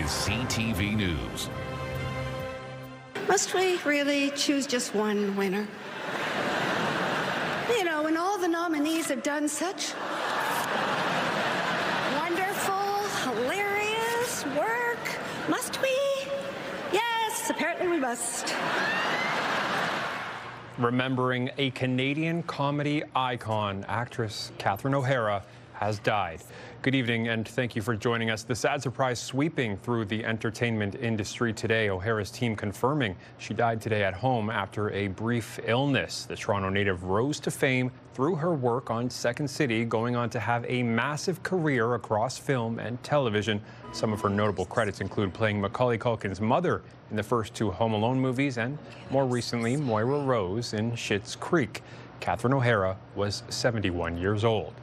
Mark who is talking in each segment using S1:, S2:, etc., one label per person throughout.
S1: is CTV News.
S2: Must we really choose just one winner? You know, when all the nominees have done such wonderful, hilarious work, must we? Yes, apparently we must.
S3: Remembering a Canadian comedy icon, actress Catherine O'Hara has died. Good evening and thank you for joining us. The sad surprise sweeping through the entertainment industry today. O'Hara's team confirming she died today at home after a brief illness. The Toronto native rose to fame through her work on Second City, going on to have a massive career across film and television. Some of her notable credits include playing Macaulay Culkin's mother in the first two Home Alone movies and, more recently, Moira Rose in Schitt's Creek. Catherine O'Hara was 71 years old.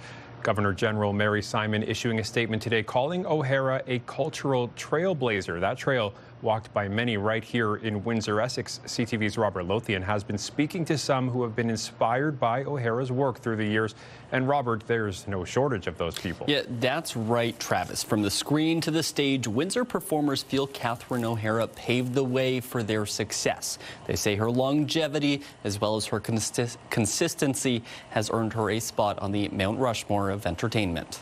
S3: Governor General Mary Simon issuing a statement today calling O'Hara a cultural trailblazer. That trail walked by many right here in Windsor, Essex. CTV's Robert Lothian has been speaking to some who have been inspired by O'Hara's work through the years. And Robert, there's no shortage of those people.
S4: Yeah, that's right, Travis. From the screen to the stage, Windsor performers feel Catherine O'Hara paved the way for their success. They say her longevity, as well as her consistency, has earned her a spot on the Mount Rushmore of entertainment.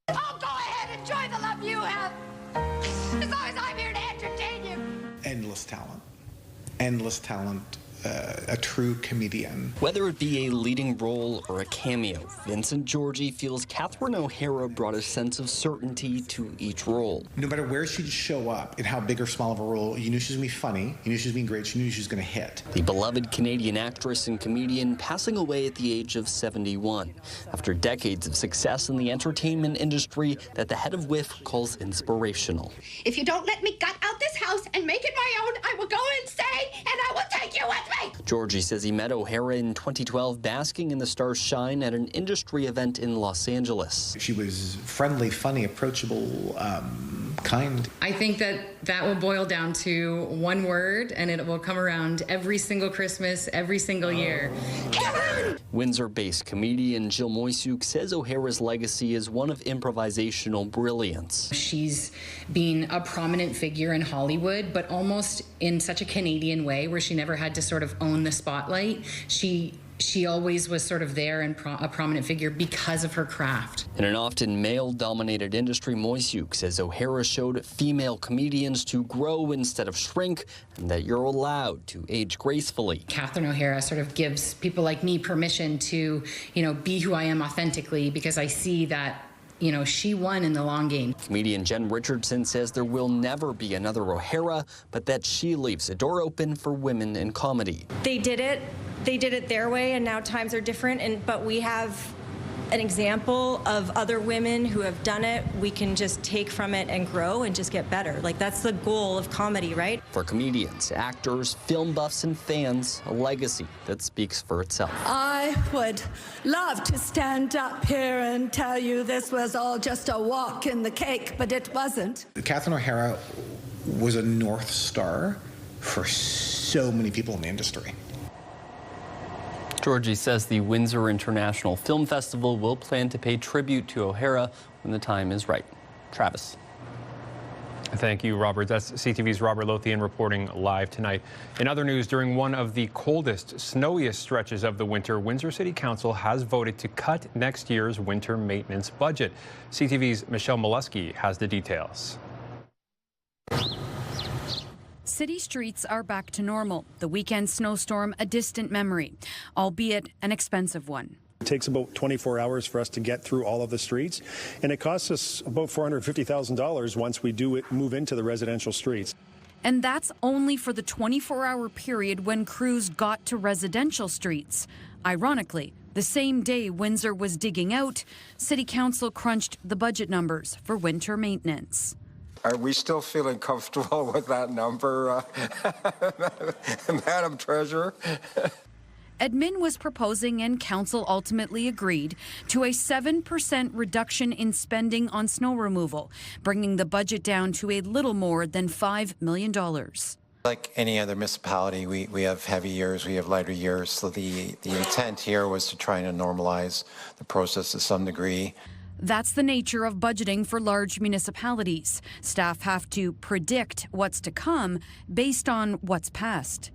S5: Oh, go ahead, enjoy the love you have. As long as I'm here to entertain you.
S6: Endless talent, a true comedian.
S4: Whether it be a leading role or a cameo, Vincent Georgie feels Catherine O'Hara brought a sense of certainty to each role.
S6: No matter where she'd show up, in how big or small of a role, you knew she was going to be funny, you knew she was being great, she knew she was going to hit.
S4: The beloved Canadian actress and comedian passing away at the age of 71 after decades of success in the entertainment industry that the head of WIF calls inspirational.
S5: If you don't let me gut out this house and make it my own, I will go insane and I will take you with me.
S4: Georgie says he met O'Hara in 2012 basking in the star's shine at an industry event in Los Angeles.
S6: She was friendly, funny, approachable, kind.
S7: I think that will boil down to one word, and it will come around every single Christmas, every single year.
S5: Kevin!
S4: Windsor-based comedian Jill Moisuk says O'Hara's legacy is one of improvisational brilliance.
S7: She's been a prominent figure in Hollywood, but almost in such a Canadian way where she never had to sort of own the spotlight. She always was sort of there and a prominent figure because of her craft.
S4: In an often male-dominated industry, Moisuk says O'Hara showed female comedians to grow instead of shrink, and that you're allowed to age gracefully.
S7: Catherine O'Hara sort of gives people like me permission to, be who I am authentically, because I see that she won in the long game.
S4: Comedian Jen Richardson says there will never be another O'Hara, but that she leaves a door open for women in comedy.
S8: They did it their way, and now times are different, but we have an example of other women who have done it. We can just take from it and grow and just get better. Like, that's the goal of comedy, right?
S4: For comedians, actors, film buffs, and fans, a legacy that speaks for itself.
S2: I would love to stand up here and tell you this was all just a walk in the cake, but it wasn't.
S6: Catherine O'Hara was a North Star for so many people in the industry.
S4: Georgie says the Windsor International Film Festival will plan to pay tribute to O'Hara when the time is right. Travis.
S3: Thank you, Robert. That's CTV's Robert Lothian reporting live tonight. In other news, during one of the coldest, snowiest stretches of the winter, Windsor City Council has voted to cut next year's winter maintenance budget. CTV's Michelle Molesky has the details.
S9: City streets are back to normal. The weekend snowstorm a distant memory, albeit an expensive one.
S10: It takes about 24 hours for us to get through all of the streets, and it costs us about $450,000 once we do move into the residential streets.
S9: And that's only for the 24-hour period when crews got to residential streets. Ironically, the same day Windsor was digging out, City Council crunched the budget numbers for winter maintenance.
S11: Are we still feeling comfortable with that number, Madam Treasurer?
S9: Admin was proposing, and Council ultimately agreed, to a 7% reduction in spending on snow removal, bringing the budget down to a little more than $5 million.
S12: Like any other municipality, we have heavy years, we have lighter years, so the intent here was to try and normalize the process to some degree.
S9: That's the nature of budgeting for large municipalities. Staff have to predict what's to come based on what's past.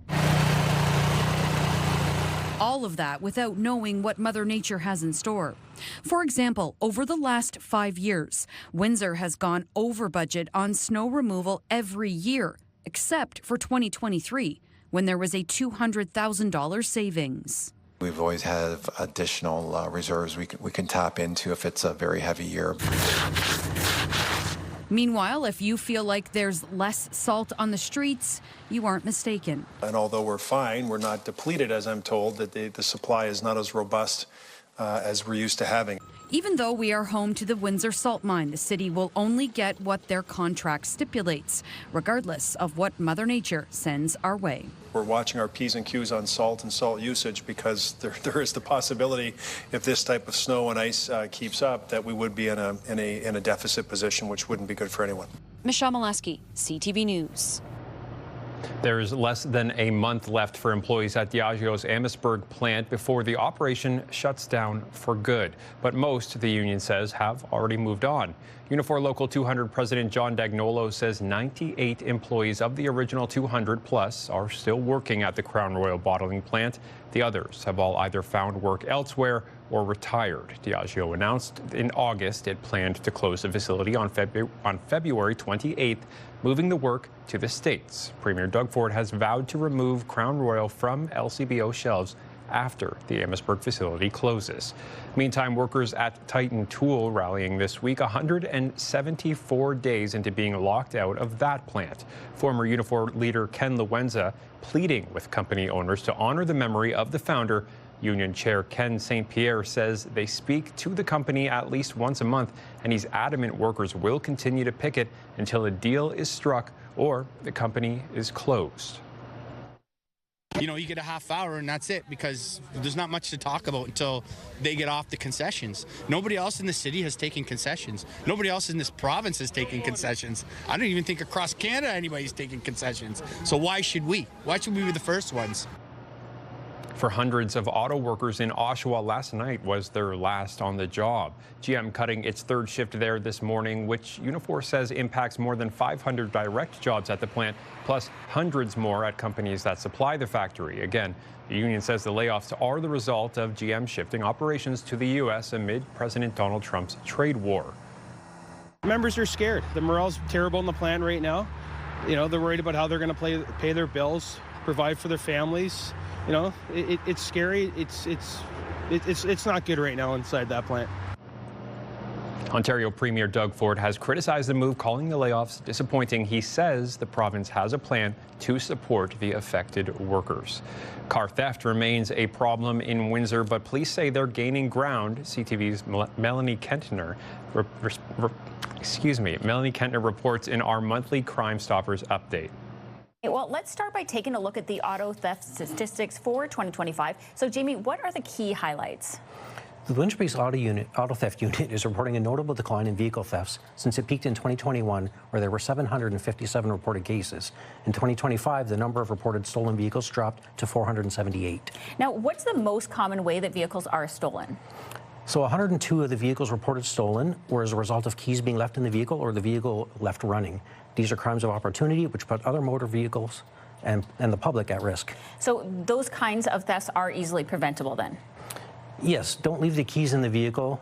S9: All of that without knowing what Mother Nature has in store. For example, over the last 5 years, Windsor has gone over budget on snow removal every year, except for 2023, when there was a $200,000 savings.
S12: We've always had additional reserves we can tap into if it's a very heavy year.
S9: Meanwhile, if you feel like there's less salt on the streets, you aren't mistaken.
S10: And although we're fine, we're not depleted, as I'm told, that the supply is not as robust as we're used to having.
S9: Even though we are home to the Windsor salt mine, the city will only get what their contract stipulates, regardless of what Mother Nature sends our way.
S10: We're watching our P's and Q's on salt and salt usage because there is the possibility, if this type of snow and ice keeps up, that we would be in a deficit position, which wouldn't be good for anyone.
S9: Michelle Molesky, CTV News.
S3: There's less than a month left for employees at Diageo's Amherstburg plant before the operation shuts down for good. But most, the union says, have already moved on. Unifor Local 200 President John Dagnolo says 98 employees of the original 200 plus are still working at the Crown Royal bottling plant. The others have all either found work elsewhere or retired. Diageo announced in August it planned to close the facility on February 28th, moving the work to the States. Premier Doug Ford has vowed to remove Crown Royal from LCBO shelves after the Amherstburg facility closes. Meantime, workers at Titan Tool rallying this week 174 days into being locked out of that plant. Former Unifor leader Ken Lewenza pleading with company owners to honor the memory of the founder. Union Chair Ken St. Pierre says they speak to the company at least once a month, and he's adamant workers will continue to picket until a deal is struck or the company is closed.
S13: You know, you get a half hour and that's it, because there's not much to talk about until they get off the concessions. Nobody else in the city has taken concessions. Nobody else in this province has taken concessions. I don't even think across Canada anybody's taking concessions. So why should we? Why should we be the first ones?
S3: For hundreds of auto workers in Oshawa, last night was their last on the job. GM cutting its third shift there this morning, which Unifor says impacts more than 500 direct jobs at the plant, plus hundreds more at companies that supply the factory. Again, the union says the layoffs are the result of GM shifting operations to the U.S. amid President Donald Trump's trade war.
S14: Members are scared. The morale's terrible in the plant right now. You know, they're worried about how they're going to pay their bills, provide for their families. You know, it's scary. It's not good right now inside that plant.
S3: Ontario Premier Doug Ford has criticized the move, calling the layoffs disappointing. He says the province has a plan to support the affected workers. Car theft remains a problem in Windsor, but police say they're gaining ground. CTV's Melanie Kentner reports in our monthly Crime Stoppers update.
S15: Well, let's start by taking a look at the auto theft statistics for 2025. So, Jamie, what are the key highlights?
S16: The Windsor-based auto theft unit is reporting a notable decline in vehicle thefts since it peaked in 2021, where there were 757 reported cases. In 2025, the number of reported stolen vehicles dropped to 478.
S15: Now, what's the most common way that vehicles are stolen?
S16: So 102 of the vehicles reported stolen were as a result of keys being left in the vehicle or the vehicle left running. These are crimes of opportunity which put other motor vehicles and the public at risk.
S15: So those kinds of thefts are easily preventable then?
S16: Yes, don't leave the keys in the vehicle.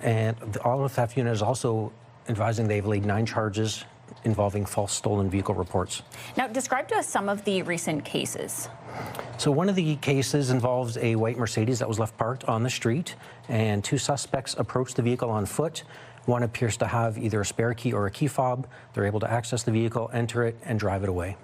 S16: And the auto theft unit is also advising they've laid 9 charges involving false stolen vehicle reports.
S15: Now, describe to us some of the recent cases.
S16: So one of the cases involves a white Mercedes that was left parked on the street, and 2 suspects approached the vehicle on foot. One appears to have either a spare key or a key fob. They're able to access the vehicle, enter it, and drive it away.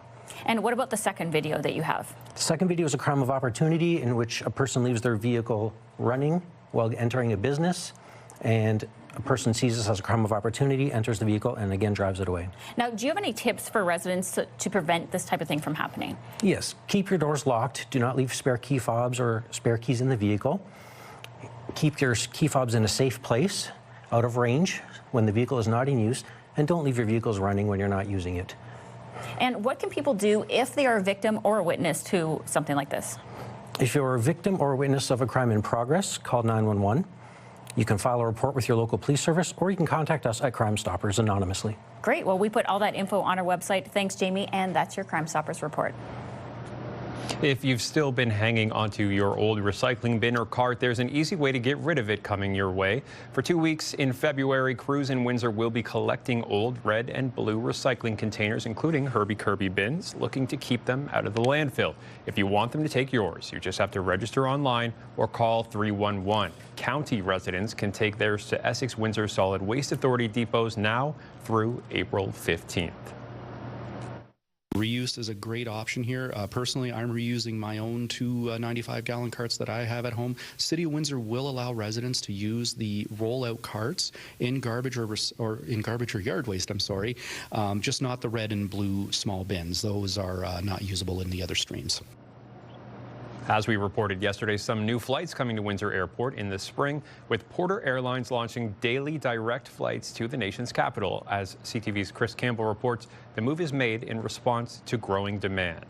S15: And what about the second video that you have?
S16: The second video is a crime of opportunity in which a person leaves their vehicle running while entering a business, and a person sees this as a crime of opportunity, enters the vehicle, and again drives it away.
S15: Now, do you have any tips for residents to prevent this type of thing from happening?
S16: Yes. Keep your doors locked. Do not leave spare key fobs or spare keys in the vehicle. Keep your key fobs in a safe place, out of range when the vehicle is not in use, and don't leave your vehicles running when you're not using it.
S15: And what can people do if they are a victim or a witness to something like this?
S16: If you're a victim or a witness of a crime in progress, call 911. You can file a report with your local police service, or you can contact us at Crime Stoppers anonymously.
S15: Great. Well, we put all that info on our website. Thanks, Jamie. And that's your Crime Stoppers report.
S3: If you've still been hanging onto your old recycling bin or cart, there's an easy way to get rid of it coming your way. For 2 weeks in February, crews in Windsor will be collecting old red and blue recycling containers, including Herbie Kirby bins, looking to keep them out of the landfill. If you want them to take yours, you just have to register online or call 311. County residents can take theirs to Essex Windsor Solid Waste Authority depots now through April 15th.
S17: Reuse is a great option here. Personally, I'm reusing my own two 95-gallon carts that I have at home. City of Windsor will allow residents to use the rollout carts in garbage or in garbage or yard waste. I'm sorry, just not the red and blue small bins. Those are not usable in the other streams.
S3: As we reported yesterday, some new flights coming to Windsor Airport in the spring, with Porter Airlines launching daily direct flights to the nation's capital. As CTV's Chris Campbell reports, the move is made in response to growing demand.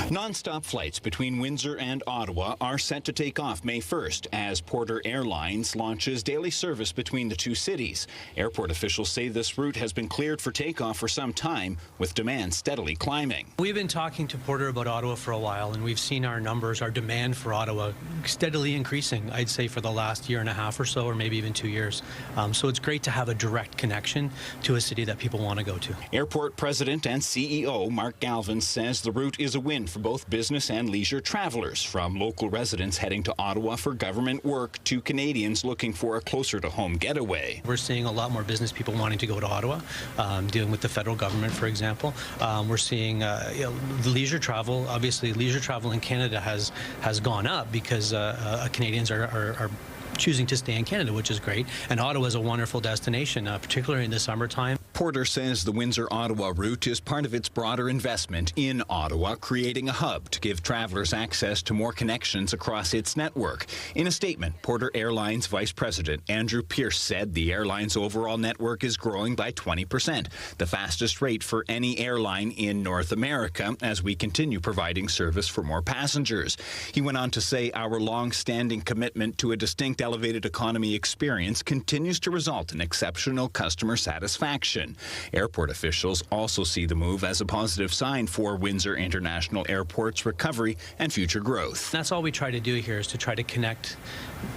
S18: Non-stop flights between Windsor and Ottawa are set to take off May 1st as Porter Airlines launches daily service between the two cities. Airport officials say this route has been cleared for takeoff for some time, with demand steadily climbing.
S19: We've been talking to Porter about Ottawa for a while, and we've seen our numbers, our demand for Ottawa steadily increasing, I'd say, for the last year and a half or so, or maybe even 2 years. So it's great to have a direct connection to a city that people want to go to.
S18: Airport President and CEO Mark Galvin says the route is a win for both business and leisure travelers, from local residents heading to Ottawa for government work to Canadians looking for a closer-to-home getaway.
S19: We're seeing a lot more business people wanting to go to Ottawa, dealing with the federal government, for example. We're seeing leisure travel. Obviously, leisure travel in Canada has gone up because Canadians are choosing to stay in Canada, which is great. And Ottawa is a wonderful destination, particularly in the summertime.
S18: Porter says the Windsor-Ottawa route is part of its broader investment in Ottawa, creating a hub to give travelers access to more connections across its network. In a statement, Porter Airlines Vice President Andrew Pierce said the airline's overall network is growing by 20%, the fastest rate for any airline in North America, as we continue providing service for more passengers. He went on to say our long-standing commitment to a distinct elevated economy experience continues to result in exceptional customer satisfaction. Airport officials also see the move as a positive sign for Windsor International Airport's recovery and future growth.
S19: That's all we try to do here, is to try to connect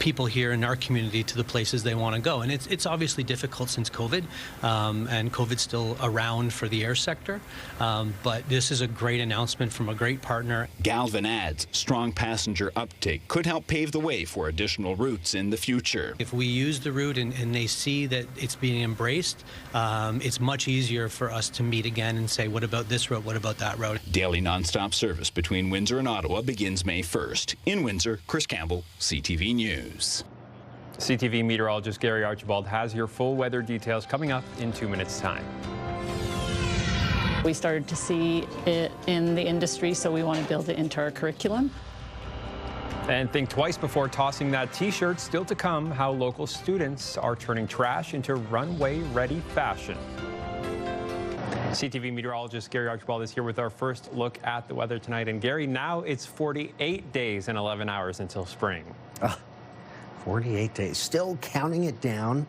S19: people here in our community to the places they want to go. And it's obviously difficult since COVID, and COVID's still around for the air sector. But this is a great announcement from a great partner.
S18: Galvin adds strong passenger uptake could help pave the way for additional routes in the future.
S19: If we use the route and they see that it's being embraced, it's much easier for us to meet again and say, what about this route? What about that route?
S18: Daily nonstop service between Windsor and Ottawa begins May 1st. In Windsor, Chris Campbell, CTV News.
S3: CTV meteorologist Gary Archibald has your full weather details coming up in 2 minutes' time.
S20: We started to see it in the industry, so we want to build it into our curriculum.
S3: And think twice before tossing that T-shirt. Still to come, how local students are turning trash into runway-ready fashion. CTV meteorologist Gary Archibald is here with our first look at the weather tonight. And Gary, now it's 48 days and 11 hours until spring.
S21: 48 days, still counting it down.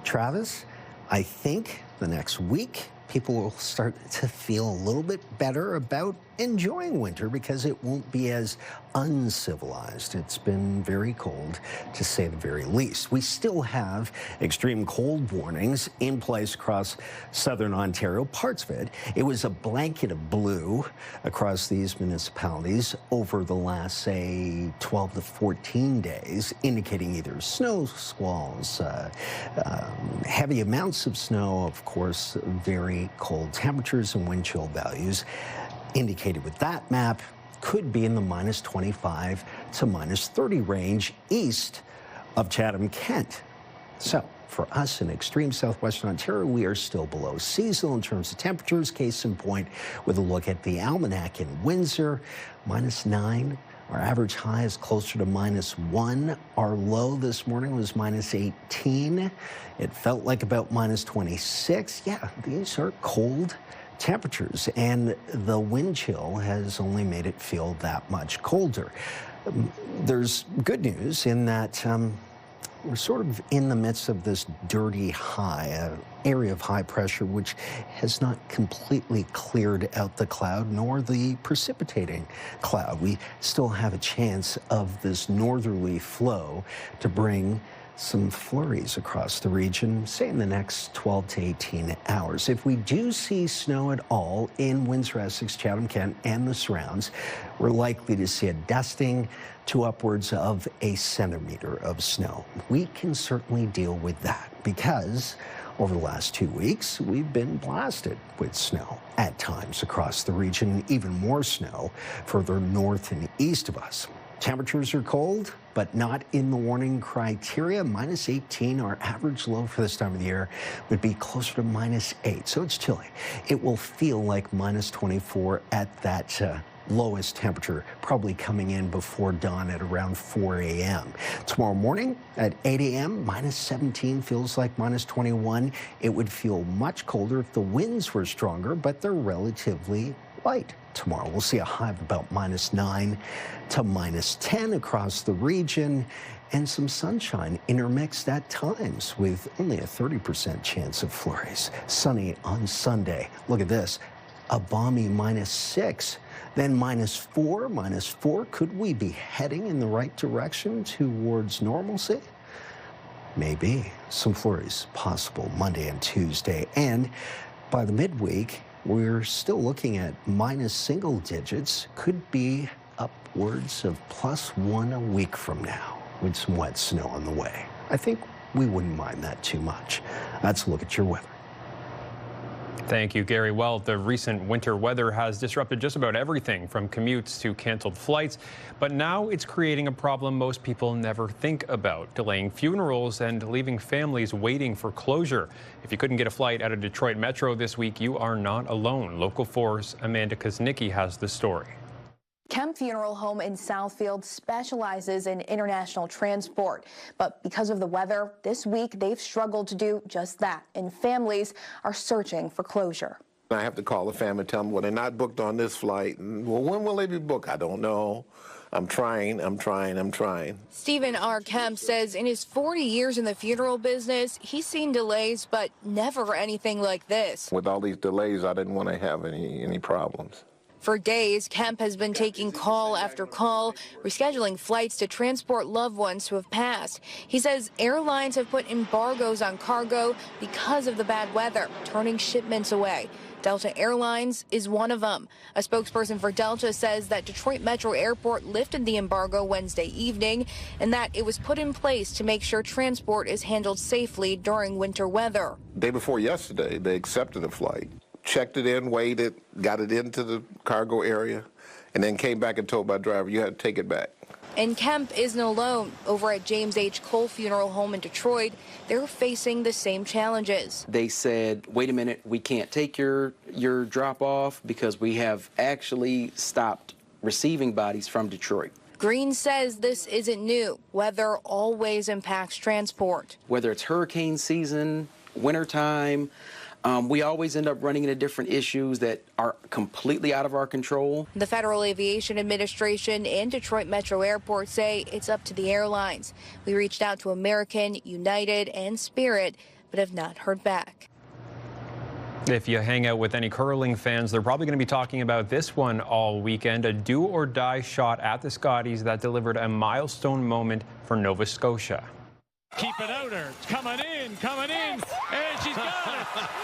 S21: Travis, I think the next week people will start to feel a little bit better about enjoying winter because it won't be as uncivilized. It's been very cold, to say the very least. We still have extreme cold warnings in place across southern Ontario, parts of it. It was a blanket of blue across these municipalities over the last, say, 12 to 14 days, indicating either snow squalls, heavy amounts of snow, of course, very cold temperatures and wind chill values. Indicated with that map could be in the minus 25 to minus 30 range east of Chatham-Kent. So for us in extreme southwestern Ontario, we are still below seasonal in terms of temperatures. Case in point with a look at the almanac in Windsor, minus 9. Our average high is closer to minus 1. Our low this morning was minus 18. It felt like about minus 26. Yeah, these are cold temperatures, and the wind chill has only made it feel that much colder. There's good news in that we're sort of in the midst of this dirty high, area of high pressure, which has not completely cleared out the cloud nor the precipitating cloud. We still have a chance of this northerly flow to bring some flurries across the region, say in the next 12 to 18 hours. If we do see snow at all in Windsor, Essex, Chatham-Kent, and the surrounds, we're likely to see a dusting to upwards of a centimeter of snow. We can certainly deal with that because over the last 2 weeks, we've been blasted with snow at times across the region, even more snow further north and east of us. Temperatures are cold, but not in the warning criteria. Minus 18, our average low for this time of the year would be closer to minus 8, so it's chilly. It will feel like minus 24 at that lowest temperature, probably coming in before dawn at around 4 a.m. Tomorrow morning at 8 a.m., minus 17 feels like minus 21. It would feel much colder if the winds were stronger, but they're relatively light. Tomorrow we'll see a high of about minus 9 to minus 10 across the region, and some sunshine intermixed at times with only a 30% chance of flurries. Sunny on Sunday. Look at this, a balmy minus 6. Then minus 4. Could we be heading in the right direction towards normalcy? Maybe. Some flurries possible Monday and Tuesday. And by the midweek, we're still looking at minus single digits. Could be upwards of +1 a week from now with some wet snow on the way. I think we wouldn't mind that too much. Let's look at your weather.
S3: Thank you, Gary. Well, the recent winter weather has disrupted just about everything from commutes to canceled flights, but now it's creating a problem most people never think about, delaying funerals and leaving families waiting for closure. If you couldn't get a flight out of Detroit Metro this week, you are not alone. Local 4's Amanda Kuznicki has the story.
S1: Kemp Funeral Home in Southfield specializes in international transport. But because of the weather, this week they've struggled to do just that, and families are searching for closure.
S22: I have to call the family and tell them, well, they're not booked on this flight. And, well, when will they be booked? I don't know. I'm trying.
S1: Stephen R. Kemp says in his 40 years in the funeral business, he's seen delays, but never anything like this.
S22: With all these delays, I didn't want to have any problems.
S1: For days, Kemp has been taking call after call, rescheduling flights to transport loved ones who have passed. He says airlines have put embargoes on cargo because of the bad weather, turning shipments away. Delta Airlines is one of them. A spokesperson for Delta says that Detroit Metro Airport lifted the embargo Wednesday evening and that it was put in place to make sure transport is handled safely during winter weather.
S22: Day before yesterday, they accepted a flight. Checked it in, weighed it, got it into the cargo area, and then came back and told my driver, you had to take it back.
S1: And Kemp isn't alone. Over at James H. Cole Funeral Home in Detroit, they're facing the same challenges.
S23: They said, wait a minute, we can't take your drop off because we have actually stopped receiving bodies from Detroit.
S1: Green says this isn't new. Weather always impacts transport.
S23: Whether it's hurricane season, wintertime, we always end up running into different issues that are completely out of our control.
S1: The Federal Aviation Administration and Detroit Metro Airport say it's up to the airlines. We reached out to American, United, and Spirit, but have not heard back.
S3: If you hang out with any curling fans, they're probably going to be talking about this one all weekend, a do-or-die shot at the Scotties that delivered a milestone moment for Nova Scotia.
S24: Keep it out her. It's coming in, and she's got it.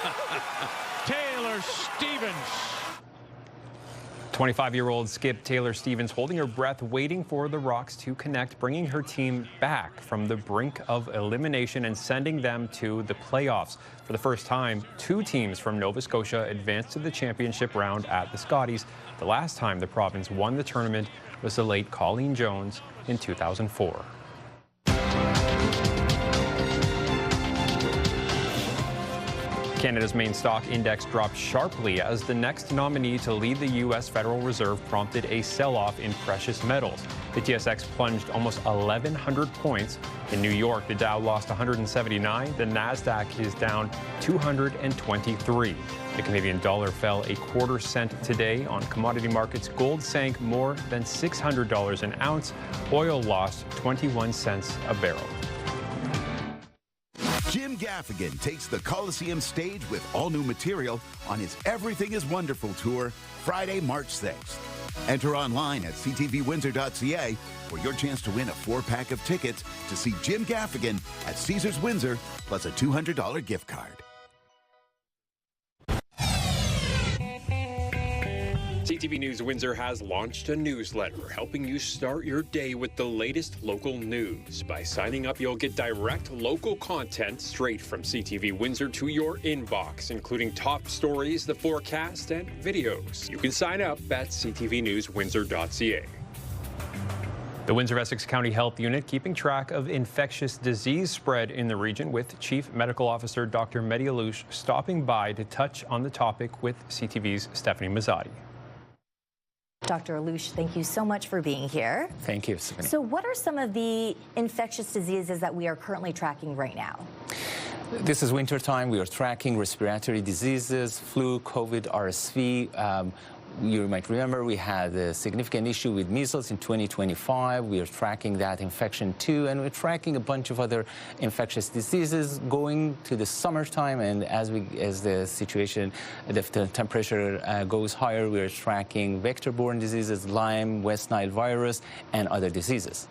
S24: Taylor Stevens.
S3: 25-year-old skip Taylor Stevens holding her breath, waiting for the Rocks to connect, bringing her team back from the brink of elimination and sending them to the playoffs. For the first time, 2 teams from Nova Scotia advanced to the championship round at the Scotties. The last time the province won the tournament was the late Colleen Jones in 2004. Canada's main stock index dropped sharply as the next nominee to lead the U.S. Federal Reserve prompted a sell-off in precious metals. The TSX plunged almost 1,100 points. In New York, the Dow lost 179. The Nasdaq is down 223. The Canadian dollar fell a quarter cent today. On commodity markets, gold sank more than $600 an ounce. Oil lost 21 cents a barrel.
S2: Jim Gaffigan takes the Coliseum stage with all new material on his Everything is Wonderful tour Friday, March 6th. Enter online at ctvwindsor.ca for your chance to win a 4-pack of tickets to see Jim Gaffigan at Caesars Windsor, plus a $200 gift card.
S3: CTV News Windsor has launched a newsletter helping you start your day with the latest local news. By signing up, you'll get direct local content straight from CTV Windsor to your inbox, including top stories, the forecast, and videos. You can sign up at ctvnewswindsor.ca. The Windsor-Essex County Health Unit keeping track of infectious disease spread in the region, with Chief Medical Officer Dr. Mehdi Alouche stopping by to touch on the topic with CTV's Stephanie Mazzotti.
S5: Dr. Alouche, thank you so much for being here.
S7: Thank you, Stephanie.
S5: So what are some of the infectious diseases that we are currently tracking right now?
S7: This is winter time. We are tracking respiratory diseases, flu, COVID, RSV. You might remember we had a significant issue with measles in 2025. We are tracking that infection too, and we're tracking a bunch of other infectious diseases going to the summertime. And as the situation, the temperature goes higher, we are tracking vector-borne diseases, Lyme, West Nile virus, and other diseases.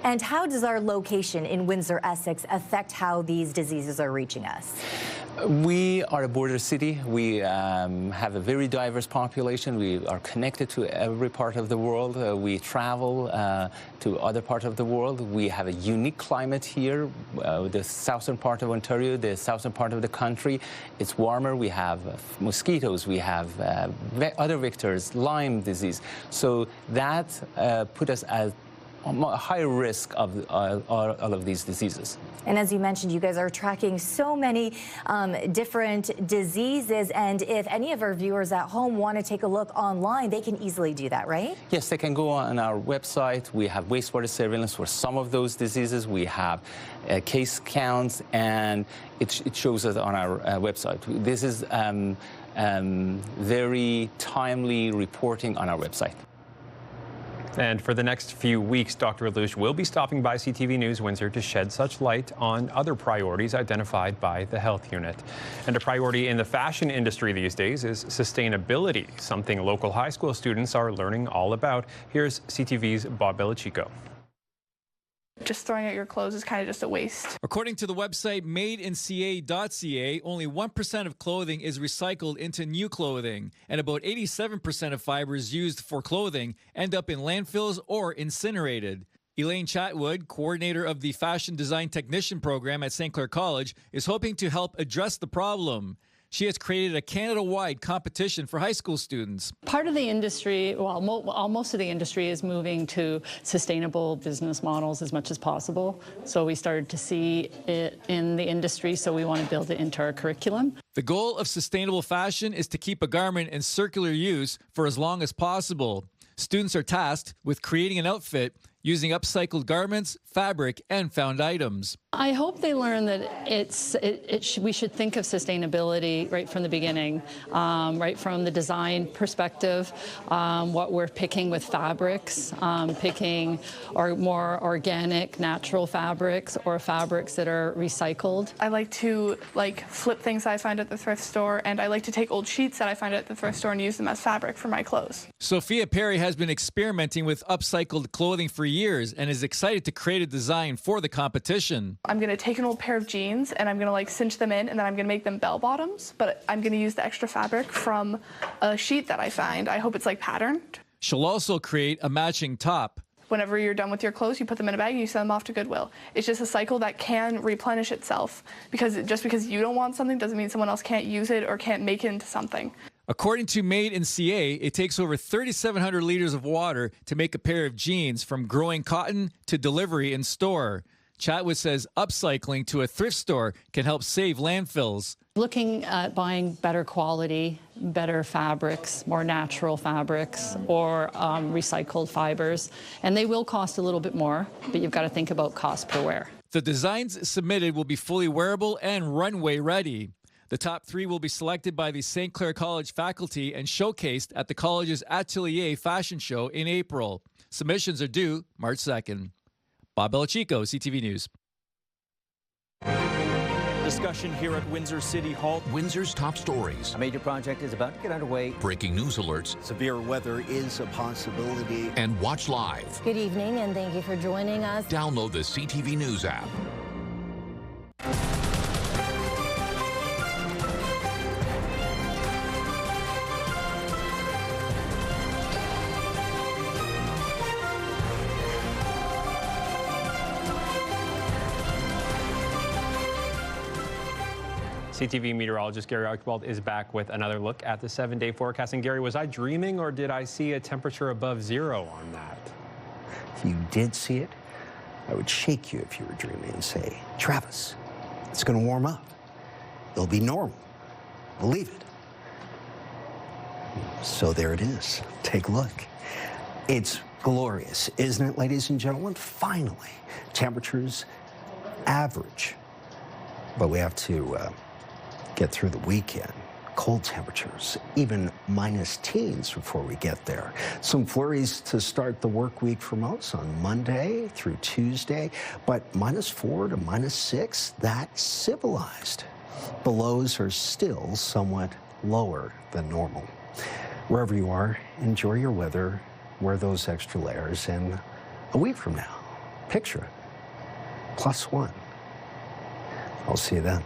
S5: And how does our location in Windsor, Essex affect how these diseases are reaching us?
S7: We are a border city. We have a very diverse population. We are connected to every part of the world. We travel to other parts of the world. We have a unique climate here. The southern part of Ontario, the southern part of the country, it's warmer. We have mosquitoes. We have other vectors, Lyme disease. So that put us at a higher risk of all of these diseases.
S5: And as you mentioned, you guys are tracking so many different diseases. And if any of our viewers at home want to take a look online, they can easily do that, right?
S7: Yes, they can go on our website. We have wastewater surveillance for some of those diseases. We have case counts, and it shows us on our website. This is very timely reporting on our website.
S3: And for the next few weeks, Dr. Alouche will be stopping by CTV News Windsor to shed such light on other priorities identified by the health unit. And a priority in the fashion industry these days is sustainability, something local high school students are learning all about. Here's CTV's Bob Belichico.
S8: Just throwing out your clothes is kind of just a waste.
S25: According to the website madeinca.ca, only 1% of clothing is recycled into new clothing, and about 87% of fibers used for clothing end up in landfills or incinerated. Elaine Chatwood, coordinator of the Fashion Design Technician program at St. Clair College, is hoping to help address the problem. She has created a Canada-wide competition for high school students.
S20: Part of the industry, well, most of the industry is moving to sustainable business models as much as possible. So we started to see it in the industry, so we want to build it into our curriculum.
S25: The goal of sustainable fashion is to keep a garment in circular use for as long as possible. Students are tasked with creating an outfit using upcycled garments, fabric, and found items.
S20: I hope they learn that we should think of sustainability right from the beginning, right from the design perspective, what we're picking with fabrics, picking more organic, natural fabrics or fabrics that are recycled.
S8: I like to flip things I find at the thrift store, and I like to take old sheets that I find at the thrift store and use them as fabric for my clothes.
S25: Sophia Perry has been experimenting with upcycled clothing for years and is excited to create a design for the competition.
S8: I'm going to take an old pair of jeans and I'm going to cinch them in, and then I'm going to make them bell bottoms, but I'm going to use the extra fabric from a sheet that I find. I hope it's patterned.
S25: She'll also create a matching top.
S8: Whenever you're done with your clothes, you put them in a bag and you send them off to Goodwill. It's just a cycle that can replenish itself, because just because you don't want something doesn't mean someone else can't use it or can't make it into something.
S25: According to Made in CA, it takes over 3,700 liters of water to make a pair of jeans, from growing cotton to delivery in store. Chatwood says upcycling to a thrift store can help save landfills.
S20: Looking at buying better quality, better fabrics, more natural fabrics, or recycled fibers. And they will cost a little bit more, but you've got to think about cost per wear.
S25: The designs submitted will be fully wearable and runway ready. The top 3 will be selected by the St. Clair College faculty and showcased at the college's Atelier fashion show in April. Submissions are due March 2nd. Bob Belichico, CTV News.
S4: Discussion here at Windsor City Hall.
S6: Windsor's top stories.
S10: A major project is about to get underway.
S6: Breaking news alerts.
S21: Severe weather is a possibility.
S6: And watch live.
S11: Good evening, and thank you for joining us.
S6: Download the CTV News app.
S3: CTV meteorologist Gary Archibald is back with another look at the 7-day forecast. And Gary, was I dreaming, or did I see a temperature above zero on that?
S21: If you did see it, I would shake you if you were dreaming and say, Travis, it's going to warm up. It'll be normal. Believe it. So there it is. Take a look. It's glorious, isn't it, ladies and gentlemen? Finally, temperatures average. But we have to get through the weekend. Cold temperatures, even minus teens before we get there. Some flurries to start the work week for most on Monday through Tuesday, but -4 to -6, that's civilized. The lows are still somewhat lower than normal. Wherever you are, enjoy your weather, wear those extra layers, and a week from now, picture it, +1. I'll see you then.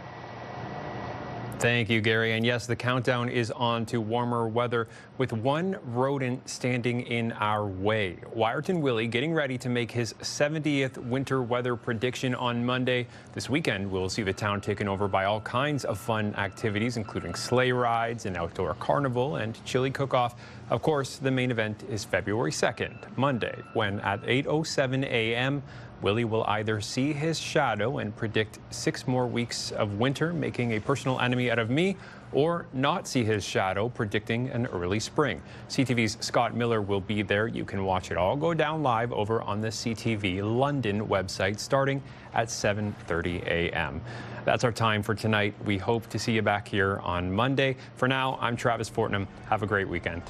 S3: Thank you, Gary. And yes, the countdown is on to warmer weather with one rodent standing in our way. Wyerton Willie getting ready to make his 70th winter weather prediction on Monday. This weekend, we'll see the town taken over by all kinds of fun activities, including sleigh rides, an outdoor carnival, and chili cook-off. Of course, the main event is February 2nd, Monday, when at 8:07 a.m., Willie will either see his shadow and predict 6 more weeks of winter, making a personal enemy out of me, or not see his shadow, predicting an early spring. CTV's Scott Miller will be there. You can watch it all go down live over on the CTV London website starting at 7:30 a.m. That's our time for tonight. We hope to see you back here on Monday. For now, I'm Travis Fortnum. Have a great weekend.